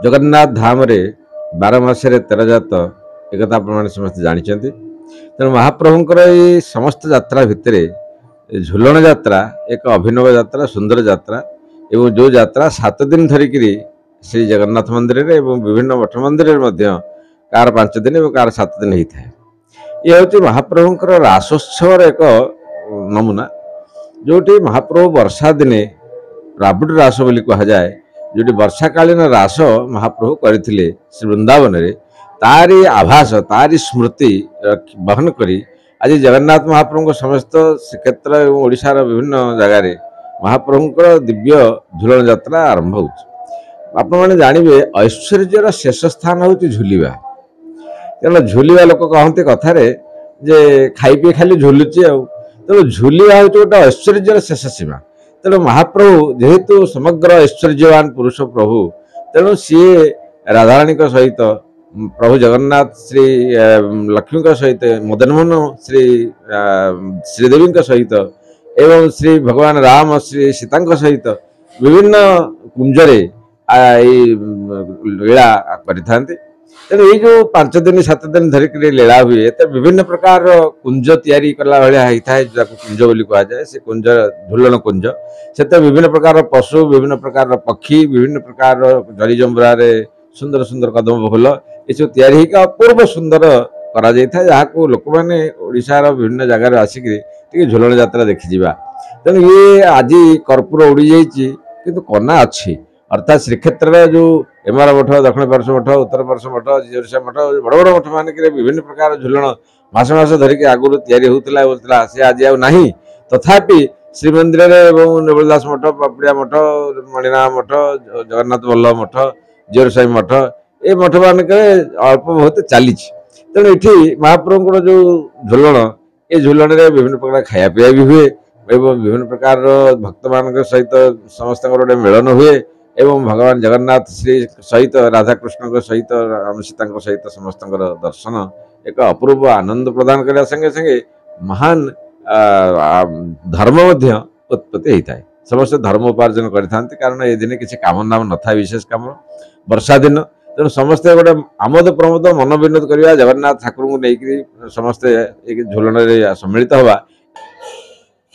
जगन्नाथ धाम रे 12 मासरे 13 जात एक आप समस्त जानते तेणु महाप्रभुंकर ये समस्त यात्रा भितर झुलन यात्रा एक अभिनव यात्रा सुंदर यात्रा एवं जो यात्रा 7 दिन धरिक श्री जगन्नाथ मंदिर रे विभिन्न मठ मंदिर कार 5 दिन और कार 7 दिन होता है। ये हूँ महाप्रभुंकर रासोत्सव एक नमूना जोटी महाप्रभु वर्षा दिने राबुड़ रास बोली कह जाए जो वर्षा कालीन रास महाप्रभु करथिले श्री वृंदावन रे तारी आभास तारी स्मृति बहन करी आज जगन्नाथ महाप्रभु को समस्त श्रीक्षेत्र और ओडिशार विभिन्न जगार महाप्रभुंकर दिव्य झुलन यात्रा आरंभ हो। आपने जानवे ऐश्वर्यर शेष स्थान हूँ झुलिवा तेना झुलिवा लोक कहते कथार जे खाई पी खाली झुलुची तेणु झुलिवा हूँ गोटे ऐश्वर्यर शेष सीमा। तेणु महाप्रभु जेहेतु समग्र ऐश्वर्यवान पुरुष प्रभु तेणु सी राधाराणी सहित प्रभु जगन्नाथ श्री लक्ष्मी सहित मदनमोहन श्री श्रीदेवी सहित एवं श्री भगवान राम श्री सीता सहित विभिन्न कुंजरे लीला करें। तेणु ये जो 5 दिन 7 दिन धरिक लीला हुए तो विभिन्न प्रकार कुंज तैयारी कला भाया होता है जो कुंज बोली कह जाए से कुंज झुलन कुंज से विभिन्न प्रकार पशु विभिन्न प्रकार पक्षी विभिन्न प्रकार जरी जंबुरा सुंदर सुंदर कदम फूल ये सब तैयारी होकर अपूर्व सुंदर करा जाए जहाँ लोक मैंने ओडिशार विभिन्न जगार आसिक झुलन यात्रा देखी जा। तेणु ये आज कर्पूर उड़ी जाइए किंतु कना अच्छी अर्थात श्रीक्षेत्र जो एमार मठ दक्षिण पार्श मठ उत्तर पार्श मठ जियोरसा मठ बड़ बड़ मठ मानक विभिन्न प्रकार झुलन मास मास धरिक आगुरी तैयारी होता सी आज आ नहीं तथापि श्रीमंदिर नवलदास मठ पापड़िया मठ मणिनाथ मठ जगन्नाथ वल्लभ मठ जियोरसाई मठ ये मठ मानक अल्प बहुत चली। तेणु ये महाप्रभुंर जो झुलन ये झुलन विभिन्न प्रकार खाया पीया भी हुए एवं विभिन्न प्रकार भक्त मान सहित समस्त गोटे मिलन हुए एवं भगवान जगन्नाथ श्री सहित राधाकृष्ण सहित राम सीता सहित समस्त दर्शन एक अपूर्व आनंद प्रदान करने संगे संगे महान धर्म उत्पत्ति होता है। समस्त धर्म उपार्जन करते कारण ये दिन किसी काम नाम न था विशेष कम वर्षा दिन तेणु समस्ते गोटे आमोद प्रमोद मन विनोद करवा जगन्नाथ ठाकुर को लेकर समस्ते एक झुलन सम्मिलित हवा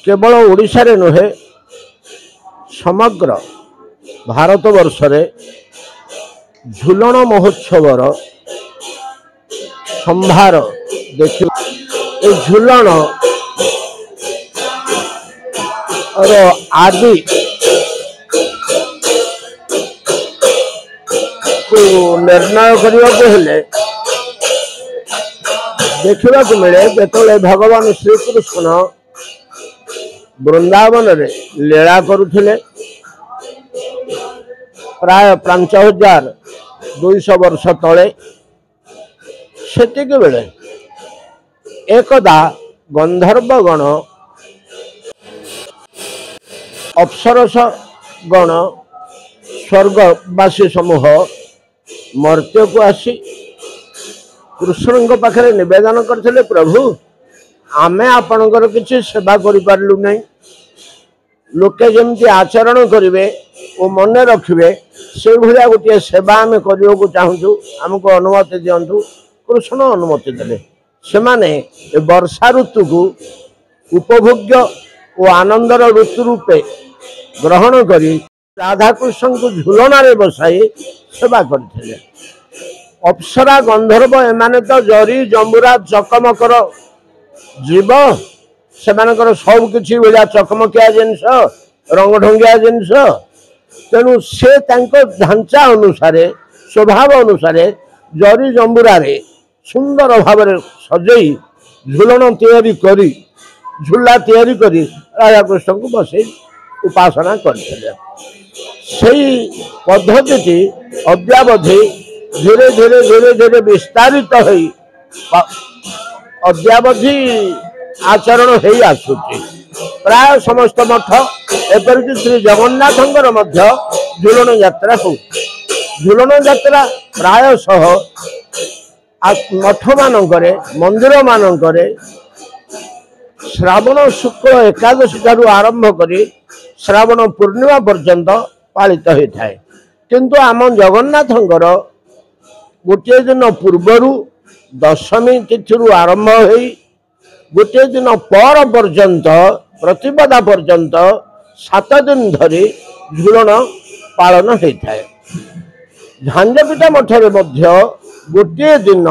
केवल ओडिशा रे नुहे समग्र भारत वर्ष रे झुलन महोत्सवर संभार देख झुलन और आदि को निर्णय करने देखा मिले जो भगवान श्रीकृष्ण वृंदावन रे लीला करुथिले प्राय 5200 वर्ष तले सेतिक बेले एकदा गंधर्वगण अप्सरस गण स्वर्गवासी समूह मर्त्य को आसी कृष्ण पाखे निवेदन करथिले प्रभु आमे आपणकर किसी सेवा करिपारलु नहीं लोके जमती आचरण करिवे ओ मन रखिवे से भलिया गोटे सेवा आमे करियो को चाहूँ आमको अनुमति दियंतु। कृष्ण अनुमति देले सेमाने वर्षा ऋतु को उपभोग्य और आनंदर ऋतु रूपे ग्रहण करी राधाकृष्ण को झुलनारे बसाई सेवा करथिले। अप्सरा गंधर्व एमाने तो जरी जंबुरा चकमकर जीव से सब किसी भाया चकमकिया जिनस रंग ढंगिया जिनस तेणु से ढांचा अनुसार स्वभाव अनुसार जरी जंबुरा सुंदर भाव सजई झुलन तैयारी करी झुला तैयारी करी राधाकृष्ण को बसई उपासना करथिले। पद्धति अद्यावधि धीरे धीरे धीरे धीरे विस्तारित होई अद्यावधि आचरण हो आसुची प्राय समस्त मठ एपरिक श्री जगन्नाथंकर मध्य झुलन यात्रा हो झुलन यात्रा प्राय सह मठ मानकरे मंदिर मानकरे श्रावण शुक्ल एकादशी ठारू आरंभ करी श्रावण पूर्णिमा पर्यंत पालित होता है। किंतु आम जगन्नाथंकर गोटे दिन पूर्वर दशमी तिथि आरंभ हो गोटे दिन पर पर्यंत प्रतिपदा पर्यंत 7 दिन धरी झुलन पालन होता है। झांझपीठा मठरे गोटे दिन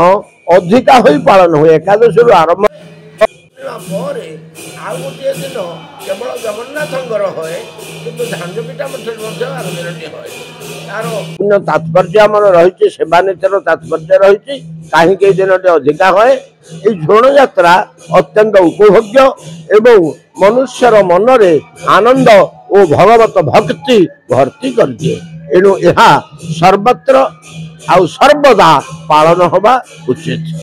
अधिका हो पालन हुए एकादशी आरंभ गोटे दिन केवल जगन्नाथंकर हुए कि झांझपीठा मठे आर दिन हुए तार तात्पर्य आम रही सेवा नीतिर तात्पर्य रही कहीं दिन अधिका हुए। ये झुलन यात्रा अत्यंत उपभोग्य एवं मनुष्यर मनरे आनंद और भगवत भक्ति भर्ती कर दिए। एणु यह सर्वत्र आउ सर्वदा पालन होगा उचित।